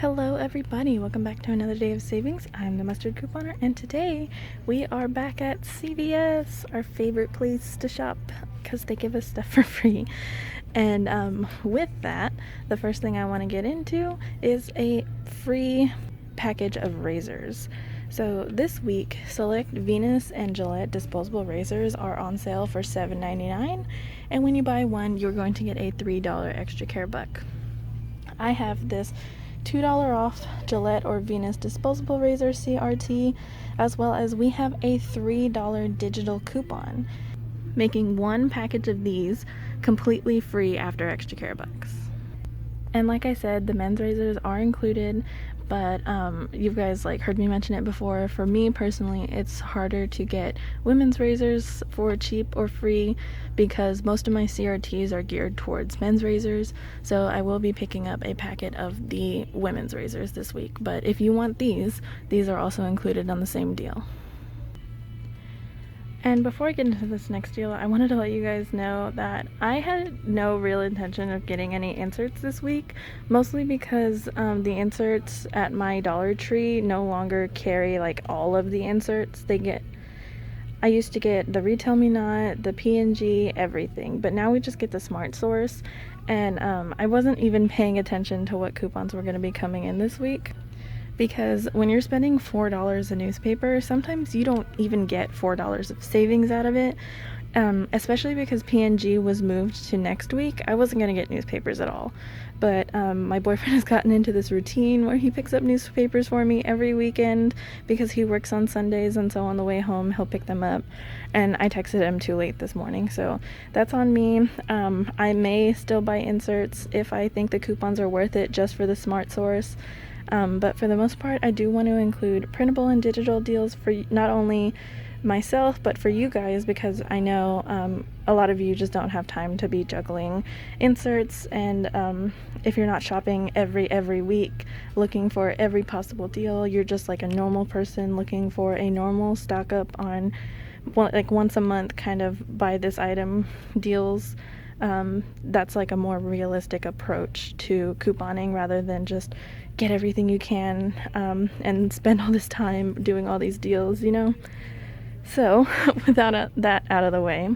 Hello everybody, welcome back to another day of savings. I'm the mustard couponer and today we are back at CVS, our favorite place to shop because they give us stuff for free. And with that, the first thing I want to get into is a free package of razors. So this week, select Venus and Gillette disposable razors are on sale for $7.99, and when you buy one, you're going to get a $3 extra care buck. I have this $2 off Gillette or Venus disposable razor CRT, as well as we have a $3 digital coupon, making one package of these completely free after extra care bucks. And like I said, the men's razors are included, but you guys heard me mention it before. For me personally, it's harder to get women's razors for cheap or free because most of my CRTs are geared towards men's razors, so I will be picking up a packet of the women's razors this week. But if you want these are also included on the same deal. And before I get into this next deal, I wanted to let you guys know that I had no real intention of getting any inserts this week, mostly because the inserts at my Dollar Tree no longer carry all of the inserts. I used to get the Retail Me Not, the P&G, everything, but now we just get the Smart Source, and I wasn't even paying attention to what coupons were going to be coming in this week. Because when you're spending $4 a newspaper, sometimes you don't even get $4 of savings out of it, especially because P&G was moved to next week. I wasn't going to get newspapers at all, but my boyfriend has gotten into this routine where he picks up newspapers for me every weekend because he works on Sundays, and so on the way home he'll pick them up, and I texted him too late this morning, so that's on me. I may still buy inserts if I think the coupons are worth it just for the Smart Source. But for the most part, I do want to include printable and digital deals for not only myself, but for you guys, because I know a lot of you just don't have time to be juggling inserts, and if you're not shopping every week looking for every possible deal, you're just like a normal person looking for a normal stock up on once a month kind of buy this item deals. That's a more realistic approach to couponing rather than just get everything you can and spend all this time doing all these deals, So without that out of the way,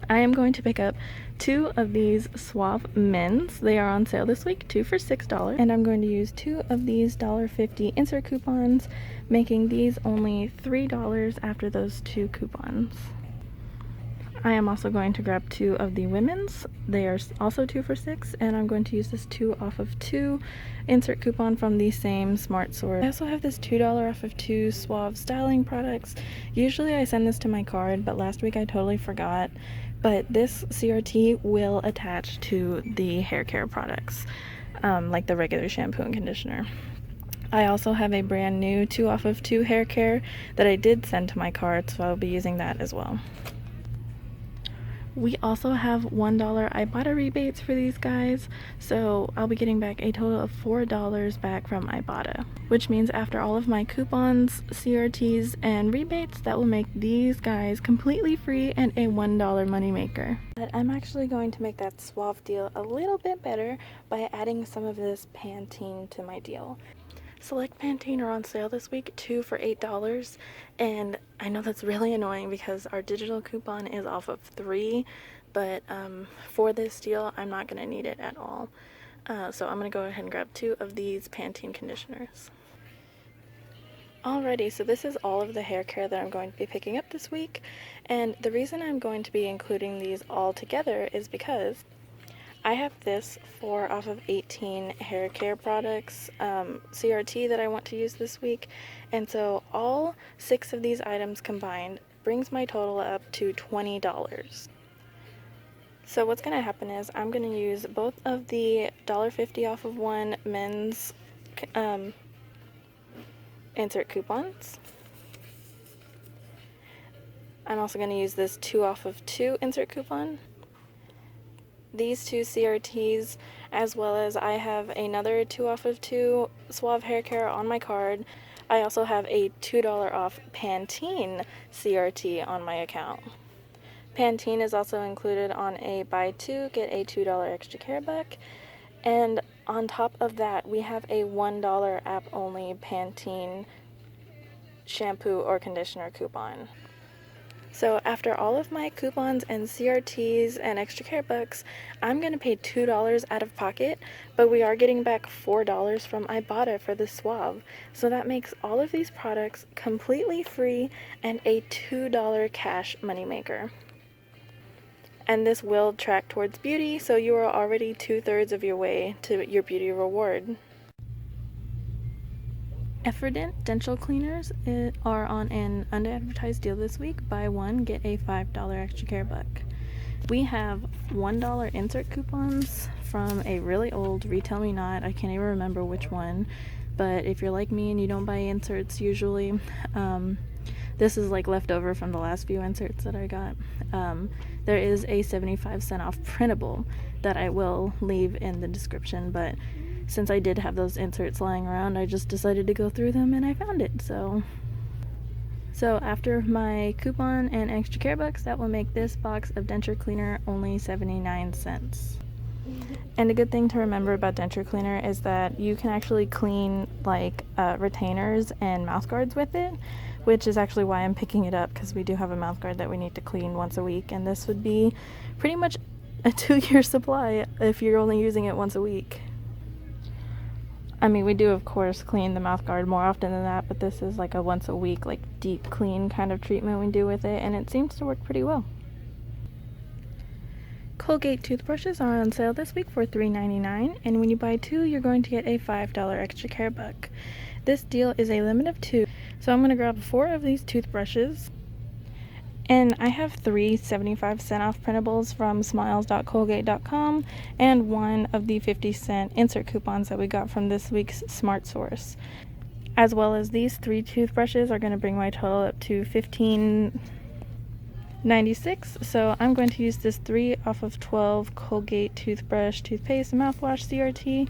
I am going to pick up 2 of these Suave men's. They are on sale this week, 2 for $6, and I'm going to use 2 of these $1.50 insert coupons, making these only $3 after those 2 coupons. I am also going to grab 2 of the women's. They are also 2 for $6, and I'm going to use this 2 off of 2 insert coupon from the same Smart Source. I also have this $2 off of 2 Suave styling products. Usually I send this to my card, but last week I totally forgot. But this CRT will attach to the hair care products, like the regular shampoo and conditioner. I also have a brand new 2 off of 2 hair care that I did send to my card, so I'll be using that as well. We also have $1 Ibotta rebates for these guys, so I'll be getting back a total of $4 back from Ibotta, which means after all of my coupons, CRTs, and rebates, that will make these guys completely free and a $1 moneymaker. But I'm actually going to make that Suave deal a little bit better by adding some of this Pantene to my deal. Select Pantene are on sale this week, 2 for $8, and I know that's really annoying because our digital coupon is off of 3, but for this deal, I'm not going to need it at all. So I'm going to go ahead and grab 2 of these Pantene conditioners. Alrighty, so this is all of the hair care that I'm going to be picking up this week, and the reason I'm going to be including these all together is because I have this 4 off of 18 hair care products CRT that I want to use this week, and so all 6 of these items combined brings my total up to $20. So what's going to happen is I'm going to use both of the $1.50 off of 1 men's insert coupons. I'm also going to use this 2 off of 2 insert coupon. These 2 CRTs, as well as I have another 2 off of 2 Suave hair care on my card. I also have a $2 off Pantene CRT on my account. Pantene is also included on a buy 2 get a $2 extra care buck, and on top of that, we have a $1 app-only Pantene shampoo or conditioner coupon. So after all of my coupons and CRTs and extra care bucks, I'm going to pay $2 out of pocket, but we are getting back $4 from Ibotta for the swab. So that makes all of these products completely free and a $2 cash moneymaker. And this will track towards beauty, so you are already 2/3 of your way to your beauty reward. Effordent dental cleaners are on an unadvertised deal this week. Buy one, get a $5 extra care buck. We have $1 insert coupons from a really old Retail Me Not. I can't even remember which one, but if you're like me and you don't buy inserts usually, this is like leftover from the last few inserts that I got. There is a 75-cent off printable that I will leave in the description, but since I did have those inserts lying around, I just decided to go through them and I found it. So after my coupon and extra care bucks, that will make this box of Denture Cleaner only 79 cents. And a good thing to remember about Denture Cleaner is that you can actually clean like retainers and mouth guards with it, which is actually why I'm picking it up, because we do have a mouth guard that we need to clean once a week, and this would be pretty much a 2-year supply if you're only using it once a week. I mean, we do of course clean the mouth guard more often than that, but this is like a once a week, like deep clean kind of treatment we do with it, and it seems to work pretty well. Colgate toothbrushes are on sale this week for $3.99, and when you buy 2, you're going to get a $5 extra care buck. This deal is a limit of 2, so I'm going to grab 4 of these toothbrushes. And I have 3 75-cent off printables from smiles.colgate.com and 1 of the 50-cent insert coupons that we got from this week's Smart Source. As well as these 3 toothbrushes are going to bring my total up to $15.96. So I'm going to use this 3 off of 12 Colgate toothbrush, toothpaste, and mouthwash CRT.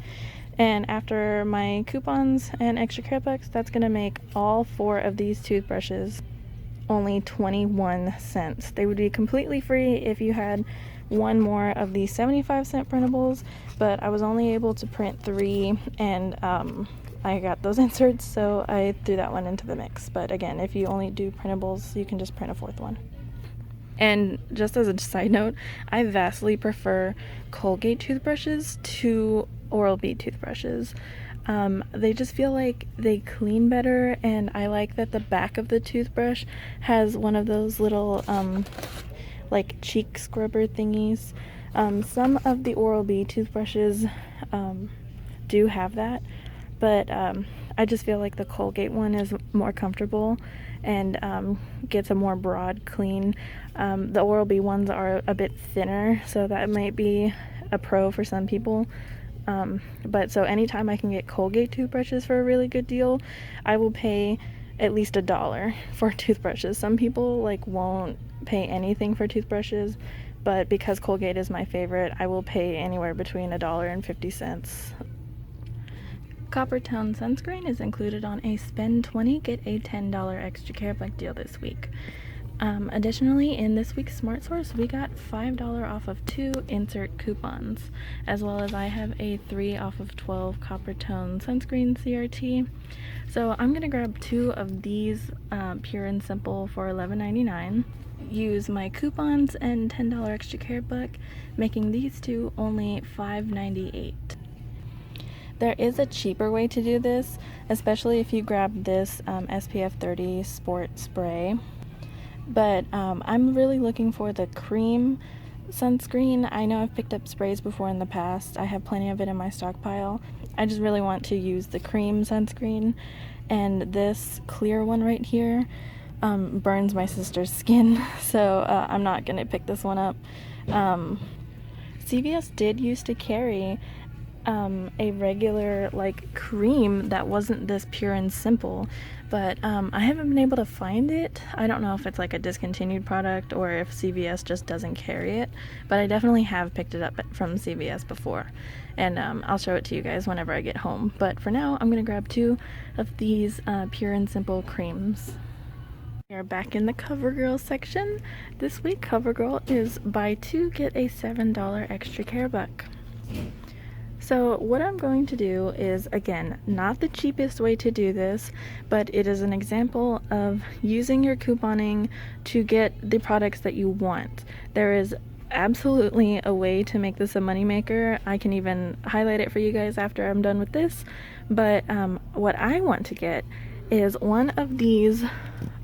And after my coupons and extra care bucks, that's going to make all 4 of these toothbrushes only 21 cents. They would be completely free if you had 1 more of the 75-cent printables, but I was only able to print 3, and I got those inserts, so I threw that one into the mix. But again, if you only do printables, you can just print a 4th one. And just as a side note, I vastly prefer Colgate toothbrushes to Oral-B toothbrushes. They just feel like they clean better, and I like that the back of the toothbrush has one of those little like cheek scrubber thingies. Some of the Oral-B toothbrushes do have that, but I just feel like the Colgate one is more comfortable and gets a more broad clean. The Oral-B ones are a bit thinner, so that might be a pro for some people. But so anytime I can get Colgate toothbrushes for a really good deal, I will pay at least $1 for toothbrushes. Some people like won't pay anything for toothbrushes, but because Colgate is my favorite, I will pay anywhere between $1 and 50 cents. Coppertone sunscreen is included on a spend 20, get a $10 extra care buck deal this week. Additionally, in this week's Smart Source, we got $5 off of 2 insert coupons, as well as I have a 3 off of 12 Coppertone sunscreen CRT. So I'm going to grab 2 of these Pure and Simple for $11.99, use my coupons and $10 extra care buck, making these 2 only $5.98. There is a cheaper way to do this, especially if you grab this SPF 30 Sport Spray. But I'm really looking for the cream sunscreen. I know I've picked up sprays before in the past. I have plenty of it in my stockpile. I just really want to use the cream sunscreen. And this clear one right here burns my sister's skin. So I'm not going to pick this one up. CVS did used to carry a regular like cream that wasn't this Pure and Simple, but I haven't been able to find it. I don't know if it's like a discontinued product or if CVS just doesn't carry it, but I definitely have picked it up from CVS before, and I'll show it to you guys whenever I get home. But for now, I'm gonna grab 2 of these Pure and Simple creams. We are back in the Covergirl section. This week, Covergirl is buy 2 get a $7 extra care buck. So what I'm going to do is, again, not the cheapest way to do this, but it is an example of using your couponing to get the products that you want. There is absolutely a way to make this a moneymaker. I can even highlight it for you guys after I'm done with this. But what I want to get is one of these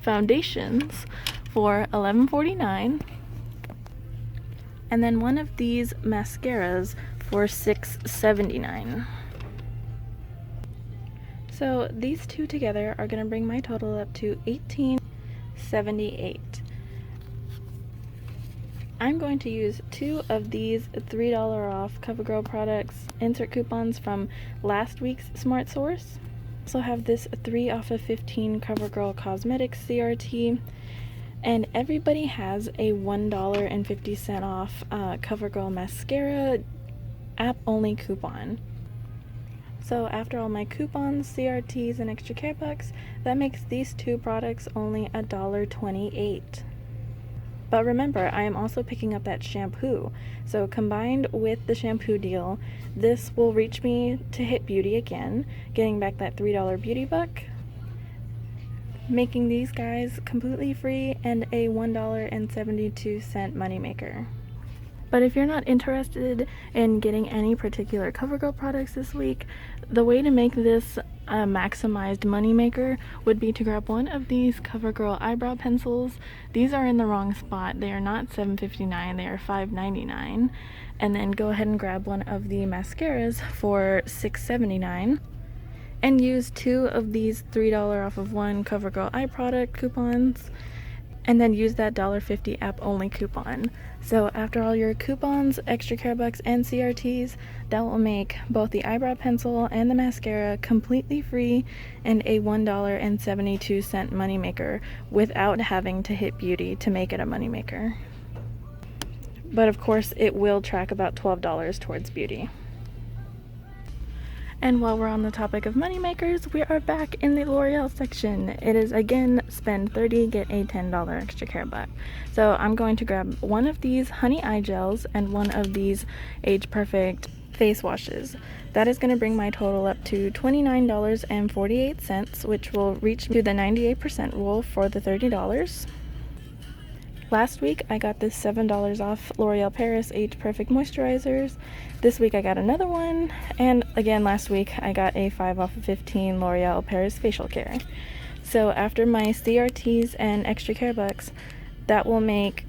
foundations for $11.49, and then one of these mascaras for $6.79. So these two together are going to bring my total up to $18.78. I'm going to use two of these $3 off Covergirl products insert coupons from last week's Smart Source. Also have this 3 off of 15 Covergirl Cosmetics CRT, and everybody has a $1.50 off Covergirl mascara app only coupon. So after all my coupons, CRTs, and extra care bucks, that makes these two products only $1.28. But remember, I am also picking up that shampoo. So combined with the shampoo deal, this will reach me to hit beauty again, getting back that $3 beauty buck, making these guys completely free and a $1.72 moneymaker. But if you're not interested in getting any particular Covergirl products this week, the way to make this a maximized moneymaker would be to grab one of these Covergirl eyebrow pencils. These are in the wrong spot. They are not $7.59, they are $5.99. And then go ahead and grab one of the mascaras for $6.79. And use two of these $3 off of one Covergirl eye product coupons, and then use that $1.50 app only coupon. So after all your coupons, extra care bucks, and CRTs, that will make both the eyebrow pencil and the mascara completely free and a $1.72 moneymaker without having to hit beauty to make it a moneymaker. But of course, it will track about $12 towards beauty. And while we're on the topic of moneymakers, we are back in the L'Oreal section. It is again, spend $30, get a $10 extra care buck. So I'm going to grab one of these honey eye gels and one of these Age Perfect face washes. That is going to bring my total up to $29.48, which will reach to the 98% rule for the $30. Last week I got this $7 off L'Oreal Paris Age Perfect moisturizers. This week I got another one, and again last week I got a 5 off of 15 L'Oreal Paris facial care. So after my CRTs and extra care bucks, that will make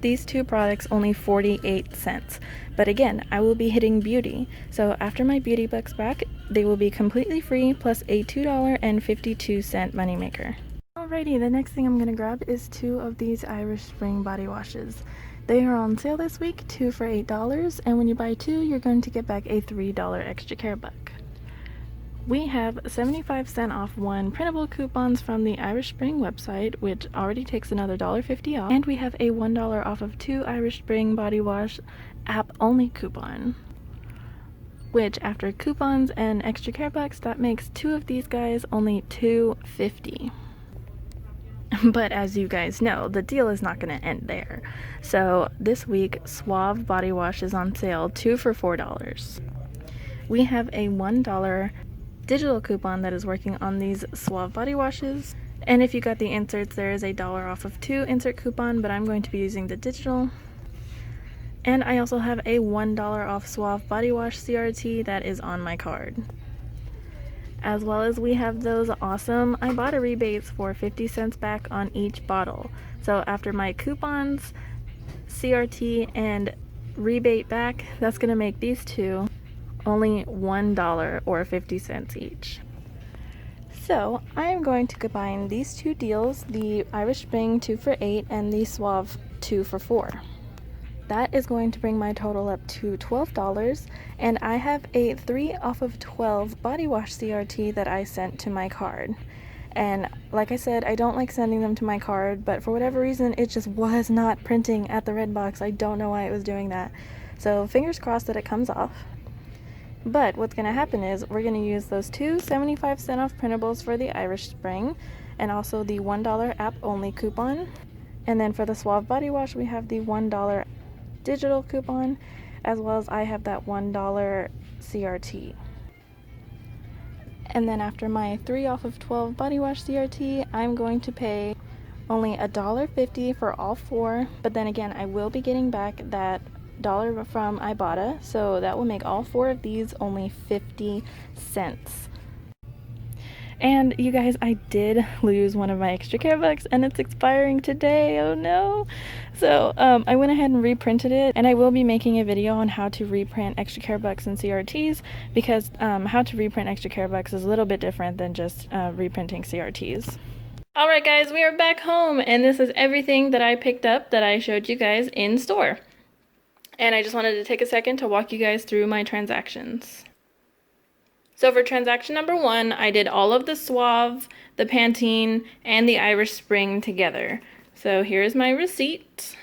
these two products only 48 cents. But again, I will be hitting beauty. So after my beauty bucks back, they will be completely free plus a $2.52 moneymaker. Alrighty, the next thing I'm going to grab is two of these Irish Spring body washes. They are on sale this week, 2 for $8, and when you buy two, you're going to get back a $3 extra care buck. We have 75% off one printable coupons from the Irish Spring website, which already takes another $1.50 off, and we have a $1 off of two Irish Spring body wash app only coupon, which after coupons and extra care bucks, that makes two of these guys only $2.50. But as you guys know, the deal is not going to end there. So this week, Suave body wash is on sale, 2 for $4. We have a $1 digital coupon that is working on these Suave body washes. And if you got the inserts, there is a $1 off of 2 insert coupon, but I'm going to be using the digital. And I also have a $1 off Suave body wash CRT that is on my card. As well as we have those awesome Ibotta rebates for 50 cents back on each bottle. So after my coupons, CRT, and rebate back, that's going to make these two only $1 or 50 cents each. So I am going to combine these two deals, the Irish Spring 2 for $8 and the Suave 2 for $4. That is going to bring my total up to $12, and I have a 3 off of 12 body wash CRT that I sent to my card. And like I said, I don't like sending them to my card, but for whatever reason, it just was not printing at the red box. I don't know why it was doing that. So fingers crossed that it comes off. But what's going to happen is we're going to use those two 75% off printables for the Irish Spring, and also the $1 app only coupon. And then for the Suave body wash, we have the $1 digital coupon. as well as I have that $1 CRT. And then after my 3 off of 12 body wash CRT, I'm going to pay only $1.50 for all 4, but then again, I will be getting back that $1 from Ibotta, so that will make all 4 of these only 50 cents. And you guys, I did lose one of my extra care bucks and it's expiring today. Oh no. So I went ahead and reprinted it, and I will be making a video on how to reprint extra care bucks and CRTs, because how to reprint extra care bucks is a little bit different than just reprinting CRTs. Alright guys, we are back home, and this is everything that I picked up that I showed you guys in store. And I just wanted to take a second to walk you guys through my transactions. So for transaction number 1, I did all of the Suave, the Pantene, and the Irish Spring together. So here's my receipt.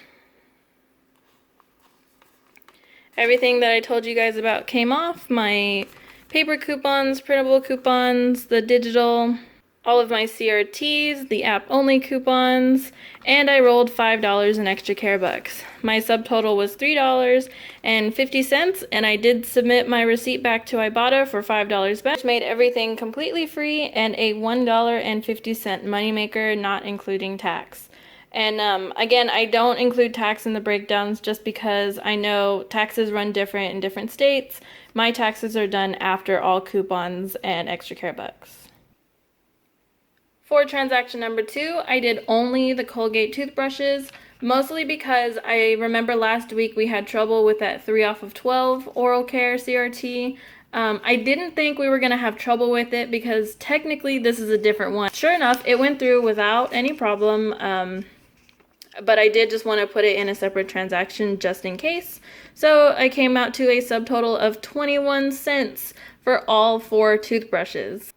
Everything that I told you guys about came off. My paper coupons, printable coupons, the digital, all of my CRTs, the app-only coupons, and I rolled $5 in extra care bucks. My subtotal was $3.50, and I did submit my receipt back to Ibotta for $5 back, which made everything completely free and a $1.50 moneymaker, not including tax. And again, I don't include tax in the breakdowns just because I know taxes run different in different states. My taxes are done after all coupons and extra care bucks. For transaction number 2, I did only the Colgate toothbrushes, mostly because I remember last week we had trouble with that 3 off of 12 oral care CRT. I didn't think we were going to have trouble with it because technically this is a different one. Sure enough, it went through without any problem, but I did just want to put it in a separate transaction just in case. So I came out to a subtotal of 21 cents for all 4 toothbrushes.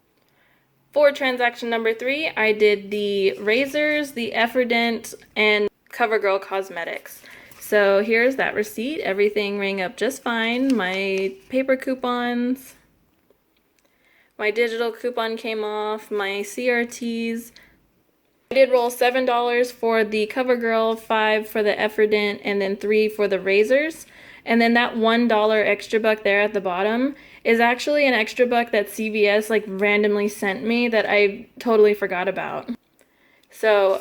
For transaction number 3, I did the razors, the Effordent, and Covergirl cosmetics. So here's that receipt. Everything rang up just fine. My paper coupons, my digital coupon came off, my CRTs. I did roll $7 for the Covergirl, $5 for the Effordent, and then $3 for the razors. And then that $1 extra buck there at the bottom is actually an extra buck that CVS like randomly sent me that I totally forgot about. So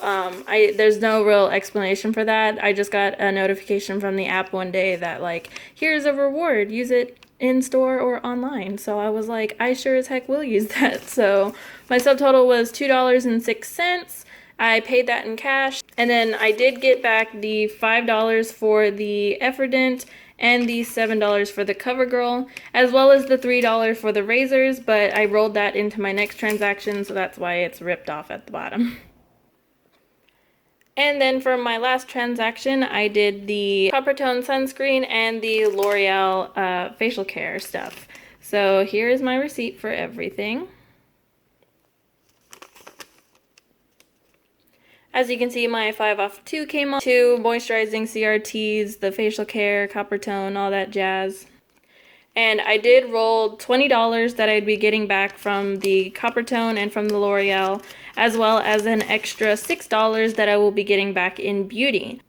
there's no real explanation for that. I just got a notification from the app one day that like, here's a reward, use it in store or online. So I was like, I sure as heck will use that. So my subtotal was $2.06. I paid that in cash, and then I did get back the $5 for the Effordent and the $7 for the Covergirl, as well as the $3 for the razors, but I rolled that into my next transaction, so that's why it's ripped off at the bottom. And then for my last transaction, I did the Coppertone sunscreen and the L'Oreal facial care stuff. So here is my receipt for everything. As you can see, my 5 off 2 came off. 2 moisturizing CRTs, the facial care, Coppertone, all that jazz. And I did roll $20 that I'd be getting back from the Coppertone and from the L'Oreal, as well as an extra $6 that I will be getting back in beauty.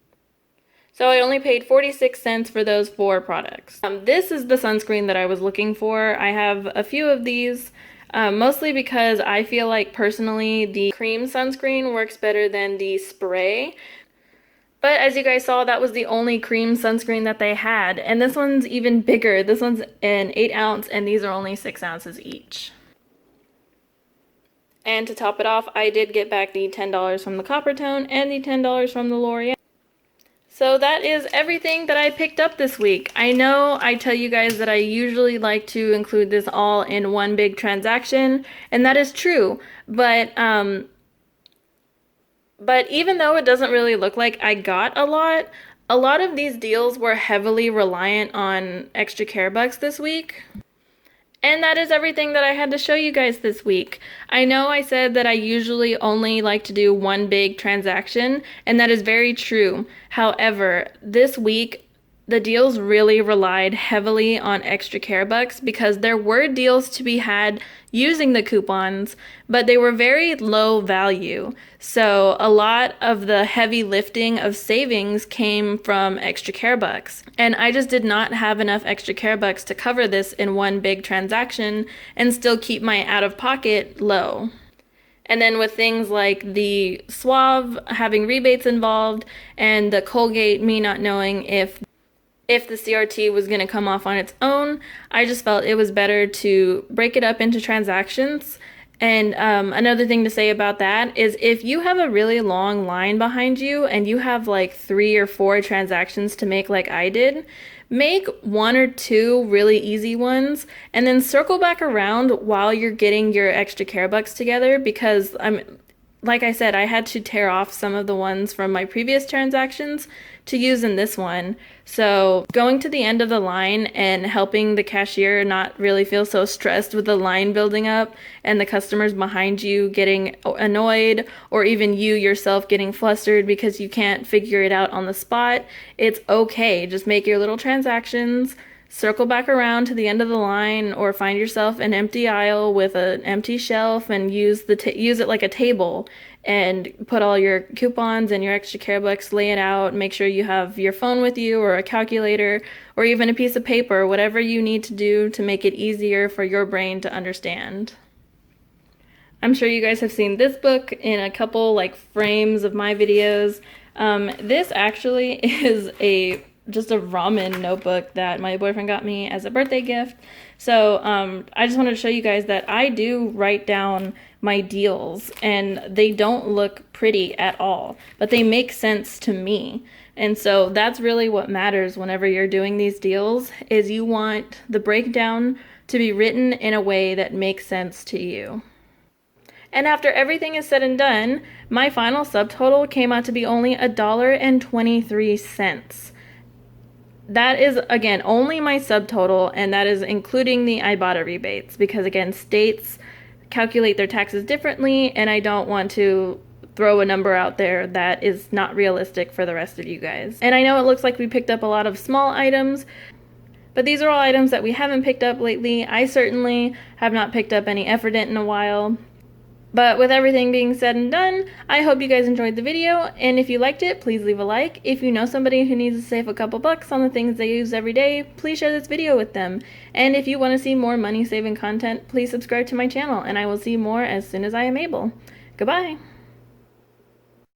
So I only paid 46 cents for those 4 products. This is the sunscreen that I was looking for. I have a few of these. Mostly because I feel like personally the cream sunscreen works better than the spray. But as you guys saw, that was the only cream sunscreen that they had. And this one's even bigger. This one's an 8 ounce and these are only 6 ounces each. And to top it off, I did get back the $10 from the Coppertone and the $10 from the L'Oreal. So that is everything that I picked up this week. I know I tell you guys that I usually like to include this all in one big transaction, and that is true, but even though it doesn't really look like I got a lot of these deals were heavily reliant on extra care bucks this week. And that is everything that I had to show you guys this week. I know I said that I usually only like to do one big transaction, and that is very true. However, this week, the deals really relied heavily on extra care bucks because there were deals to be had using the coupons, but they were very low value. So a lot of the heavy lifting of savings came from extra care bucks. And I just did not have enough extra care bucks to cover this in one big transaction and still keep my out of pocket low. And then with things like the Suave having rebates involved and the Colgate, me not knowing if the CRT was going to come off on its own, I just felt it was better to break it up into transactions. And another thing to say about that is if you have a really long line behind you and you have like 3 or 4 transactions to make like I did, make 1 or 2 really easy ones and then circle back around while you're getting your extra care bucks together, because like I said, I had to tear off some of the ones from my previous transactions to use in this one. So going to the end of the line and helping the cashier not really feel so stressed with the line building up and the customers behind you getting annoyed, or even you yourself getting flustered because you can't figure it out on the spot, it's okay. Just make your little transactions, circle back around to the end of the line, or find yourself an empty aisle with an empty shelf and use it like a table and put all your coupons and your extra care bucks, lay it out, make sure you have your phone with you or a calculator or even a piece of paper, whatever you need to do to make it easier for your brain to understand. I'm sure you guys have seen this book in a couple like frames of my videos. This actually is just a ramen notebook that my boyfriend got me as a birthday gift. So I just wanted to show you guys that I do write down my deals, and they don't look pretty at all, but they make sense to me. And so that's really what matters whenever you're doing these deals, is you want the breakdown to be written in a way that makes sense to you. And after everything is said and done, my final subtotal came out to be only $1.23. That is, again, only my subtotal, and that is including the Ibotta rebates, because again, states calculate their taxes differently, and I don't want to throw a number out there that is not realistic for the rest of you guys. And I know it looks like we picked up a lot of small items, but these are all items that we haven't picked up lately. I certainly have not picked up any Effordent in a while. But with everything being said and done, I hope you guys enjoyed the video, and if you liked it, please leave a like. If you know somebody who needs to save a couple bucks on the things they use every day, please share this video with them. And if you want to see more money-saving content, please subscribe to my channel, and I will see more as soon as I am able. Goodbye!